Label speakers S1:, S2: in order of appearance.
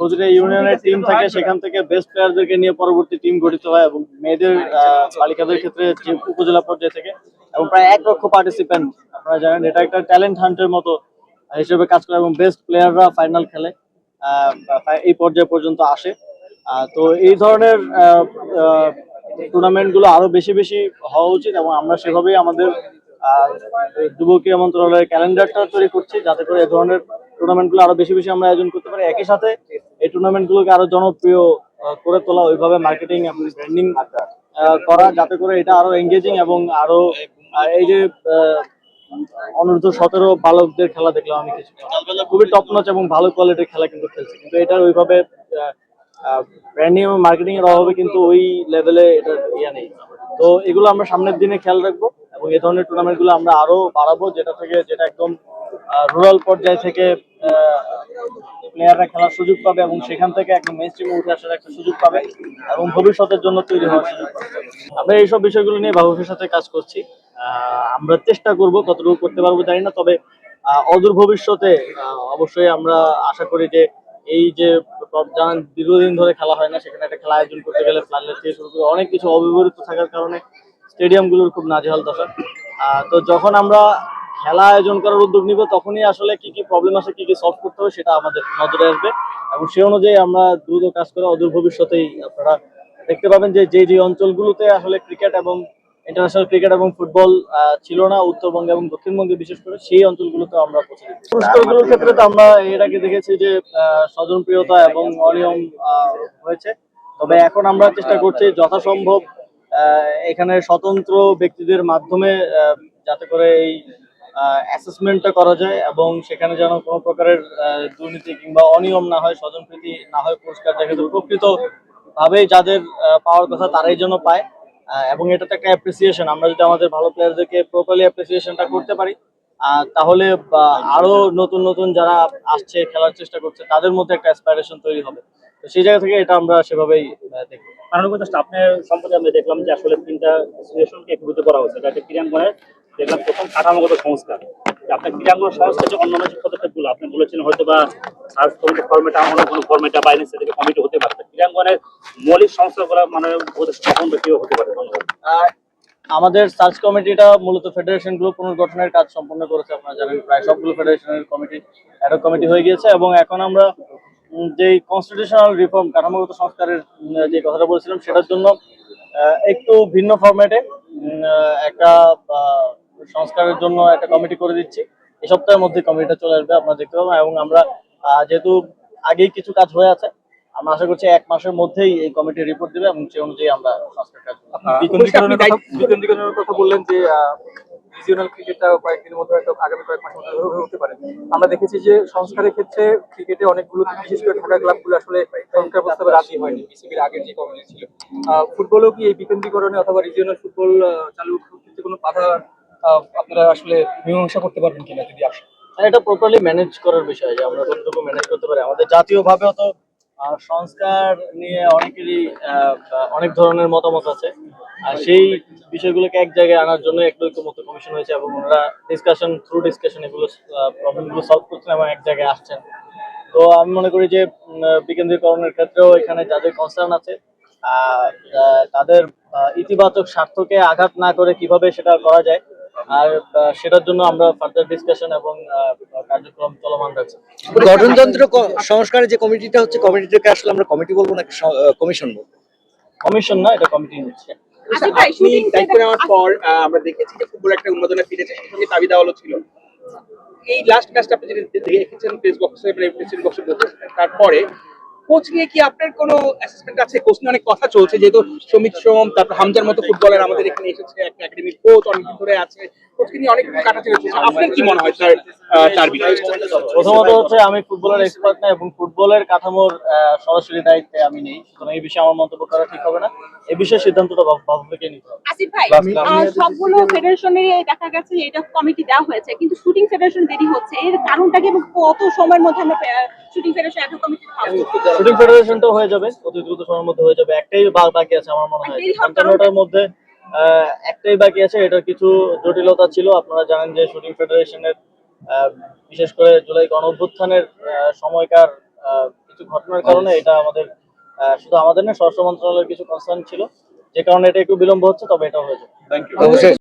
S1: খোঁজরে ইউনিয়নের টিম থাকে, সেখান থেকে বেস্ট প্লেয়ারদেরকে নিয়ে পরবর্তী টিম গঠিত হয় এবং মেয়েদের বালিকাদের ক্ষেত্রে উপজেলা পর্যায়ে থেকে এবং প্রায় 1 লক্ষ পার্টিসিপেন্ট আপনারা জানেন, এটা একটা ট্যালেন্ট হান্টের মতো হিসেবে কাজ করে এবং বেস্ট প্লেয়াররা ফাইনাল খেলে এই পর্যায়ে পর্যন্ত আসে। তো এই ধরনের টুর্নামেন্ট গুলো আরো বেশি বেশি হওয়া উচিত এবং আমরা সেভাবেই আমাদের যুব ক্রীড়া মন্ত্রণালয়ের ক্যালেন্ডারটা তৈরি করছি, যাতে করে এই ধরনের টুর্নামেন্ট গুলো আরো বেশি বেশি আমরা আয়োজন করতে পারি। একই সাথে এই টুর্নামেন্ট গুলোকে আরো জনপ্রিয় করে তোলা, ওইভাবে মার্কেটিং এবং ব্র্যান্ডিং করা, যাতে করে এটা আরো এঙ্গেজিং এবং আরো এই যে অনূর্ধ্ব 17 বালকদের খেলা দেখলাম আমি, কিছু খুবই টপ নচ এবং ভালো কোয়ালিটির খেলা কিন্তু খেলছে, কিন্তু এটার ওইভাবে ব্র্যান্ডিং এবং মার্কেটিং এর অভাবে কিন্তু ওই লেভেলে এটা নেই। তো এগুলো আমরা সামনের দিনে খেয়াল রাখবো এবং এই ধরনের টুর্নামেন্ট গুলো আমরা আরো বাড়াবো, যেটা একদম রুরাল পর্যায় থেকে প্লেয়াররা খেলার সুযোগ পাবে এবং সেখান থেকে একদম মেইন স্ট্রিমে উঠে আসার একটা সুযোগ পাবে এবং ভবিষ্যতের জন্য তৈরি হওয়ার সুযোগ পাবে। আমরা এইসব বিষয়গুলো নিয়ে বাবুফের সাথে কাজ করছি। আমরা চেষ্টা করব, কতটুকু করতে পারবো জানি না, তবে অদূর ভবিষ্যতে অবশ্যই আমরা আশা করি যে এই যে জানান দীর্ঘদিন ধরে খেলা হয় না, সেখানে একটা খেলা আয়োজন করতে গেলে ফ্লাডলাইট থেকে শুরু করে অনেক কিছু অব্যবহৃত থাকার কারণে স্টেডিয়ামগুলোর খুব নাজেহাল দশা। তো যখন আমরা খেলা আয়োজন করার উদ্যোগ নিব, তখনই আসলে কি কি প্রবলেম আছে, কি কি সলভ করতে হবে, সেটা আমাদের নজরে আসবে এবং সে অনুযায়ী আমরা দ্রুত কাজ করে অদূর ভবিষ্যতেই আপনারা দেখতে পাবেন যে যে অঞ্চলগুলোতে আসলে ক্রিকেট এবং ইন্টারন্যাশনাল ক্রিকেট এবং ফুটবল ছিল না, উত্তরবঙ্গে এবং দক্ষিণবঙ্গে বিশেষ করে, সেই অঞ্চলগুলোতে আমরা পৌঁছে দিচ্ছি। পুরস্কারগুলোর ক্ষেত্রে তো আমরা এর আগে দেখেছি যে স্বজনপ্রিয়তা এবং অনিয়ম হয়েছে, তবে এখন আমরা চেষ্টা করছি যথাসম্ভব এখানে স্বতন্ত্র ব্যক্তিদের মাধ্যমে যাতে করে এই অ্যাসেসমেন্টটা করা যায় এবং সেখানে যেন কোনো প্রকারের দুর্নীতি কিংবা অনিয়ম না হয়, স্বজনপ্রীতি না হয়, পুরস্কার দেখে প্রকৃত ভাবেই যাদের পাওয়ার কথা তারাই যেন পায়। এবং এটা তো একটা অ্যাপ্রিসিয়েশন, আমরা যদি আমাদের ভালো প্লেয়ারদেরকে প্রপারলি অ্যাপ্রিসিয়েশনটা করতে পারি, তাহলে আরো নতুন নতুন যারা আসছে খেলার চেষ্টা করছে তাদের মধ্যে একটা অ্যাসপাইরেশন তৈরি হবে। তো সেই জায়গা থেকে এটা আমরা সেভাবেই দেখবো।
S2: আপনার সম্পর্কে আমি দেখলাম যে আসলে 3টা সিচুয়েশনকে একীভূত করা হয়েছে, এটা একটা ক্রীড়াঙ্গনের দেখলাম প্রথম কাঠামোগত সংস্কার। আপনার ক্রীড়াঙ্গন সংস্কার যে অন্যান্য যে পদক্ষেপগুলো আপনি বলেছেন, হয়তো বা সার্চ কমিটি ফর্মেটে অন্য কোনো ফর্মেটে বাইরে থেকে কমিটি হতে পারে, ক্রীড়াঙ্গনের মৌলিক সংস্কারগুলো মানে কখন কেউ হতে পারে?
S1: আমাদের সার্চ কমিটিটা মূলত ফেডারেশন গুলো পুনর্গঠনের কাজ সম্পন্ন করেছে, আপনারা জানেন প্রায় সবগুলো ফেডারেশনের কমিটি অ্যাডহক কমিটি হয়ে গিয়েছে এবং এখন আমরা যে কনস্টিটিউশনাল রিফর্ম, কাঠামোগত সংস্কারের যে কথাটা বলছিলাম, সেটার জন্য একটু ভিন্ন ফরম্যাটে একটা সংস্কারের জন্য একটা কমিটি করে দিচ্ছি। এই সপ্তাহের মধ্যে কমিটিটা চলে আসবে, আপনারা দেখতে পাবেন। এবং আমরা যেহেতু আগেই কিছু কাজ হয়ে আছে, আমরা আশা করছি 1 মাসের মধ্যেই এই কমিটি রিপোর্ট দেবে এবং সেই অনুযায়ী আমরা সংস্কার কাজ
S3: বিকেন্দ্রীকরণের কথা বললেন যে রিজিওনাল ক্রিকেটটা কয়েকদিনের মধ্যে হয়তো আগামী কয়েক মাসের মধ্যে হতে পারে। আমরা দেখেছি যে সংস্কারের ক্ষেত্রে ক্রিকেটে অনেকগুলো, বিশেষ করে ঢাকা ক্লাবগুলো আসলে সংস্কার প্রস্তাবে রাজি হয়নি বিসিবির আগের যে কমিটি ছিল। ফুটবলও কি এই বিকেন্দ্রীকরণে অথবা রিজিওনাল ফুটবল চালু করতে কোনো বাধা আপনারা আসলে মীমাংসা করতে পারবেন কিনা যদি আসে?
S1: এটা প্রপারলি ম্যানেজ করার বিষয়, যে আমরা কতটুকু ম্যানেজ করতে পারি। আমাদের জাতীয়ভাবেও তো সংস্কার নিয়ে অনেকেরই অনেক ধরনের মতামত আছে, আর সেই বিষয়গুলোকে এক জায়গায় আনার জন্য একটা ঐক্যমত্য কমিশন হয়েছে এবং ওনারা থ্রু ডিসকাশন এগুলো প্রবলেমগুলো সলভ করছেন এবং এক জায়গায় আসছেন। তো আমি মনে করি যে বিকেন্দ্রীকরণের ক্ষেত্রেও এখানে যাদের কনসার্ন আছে তাদের ইতিবাচক স্বার্থকে আঘাত না করে কিভাবে সেটা করা যায়, আর সেটার জন্য আমরা ফার্দার ডিসকাশন এবং কার্যক্রম চলমান রাখছি।
S4: গঠনতন্ত্র সংস্কারের যে কমিটিটা হচ্ছে, কমিটিটাকে আসলে আমরা কমিটি বলবো না কমিশন বলবো?
S1: কমিশন না, এটা কমিটি হচ্ছে।
S3: আপনি দায়িত্ব নেওয়ার পর আমরা দেখেছি যে ফুটবল একটা উন্মাদনা ফিরেছে, সেই সঙ্গে দাবি দেওয়া ছিল। এই লাস্ট ম্যাচটা আপনি যদি দেখেছেন প্রেস বক্সে, প্রেসিডেন্ট বক্সে বলতেছেন, তারপরে কোচ নিয়ে কি আপনার কোনো অ্যাসেসমেন্ট আছে? কোচ নিয়ে অনেক কথা চলছে, যেহেতু সমিত সোম, তারপর হামজার মতো ফুটবলার আমাদের এখানে এসেছে, একটা একাডেমিক কোচ অনেকদিন ধরে আছে, কোচকে নিয়ে অনেক কাটাছেড়া চলছে। আপনার কি মনে হয় তার বিষয়ে?
S1: প্রথমত হচ্ছে আমি ফুটবলের এক্সপার্ট না এবং ফুটবলের কাঠামোর সরাসরি দায়িত্বে আমি নেই, সুতরাং এই বিষয়ে আমার মন্তব্য করা ঠিক হবে না। এই বিষয়ে সিদ্ধান্তটা বাবুকে নিতে হবে।
S5: আসিফ ভাই, সবগুলো ফেডারেশনের দেখা গেছে যে এটা কমিটি দেওয়া হয়েছে, কিন্তু শুটিং ফেডারেশন দেরি হচ্ছে, এর কারণটা কি এবং কত সময়ের মধ্যে আমরা শুটিং ফেডারেশন এত কমিটি পাবো?
S1: শুটিং ফেডারেশনটা হয়ে যাবে, অতি দ্রুত সময়ের মধ্যে হয়ে যাবে। একটাই বাকি আছে আমার মনে হয়, ৫৫টার মধ্যে একটাই বাকি আছে। এটার কিছু জটিলতা ছিল, আপনারা জানেন যে শুটিং ফেডারেশনের বিশেষ করে জুলাই গণ অভ্যুত্থানের সময়কার কিছু কিছু ঘটনার কারণে এটা আমাদের শুধু আমাদের না স্বরাষ্ট্র মন্ত্রণালয়ের কিছু কনসার্ন ছিল, যে কারণে এটা একটু বিলম্ব হচ্ছে, তবে এটা হয়ে যাবে।
S4: অবশ্যই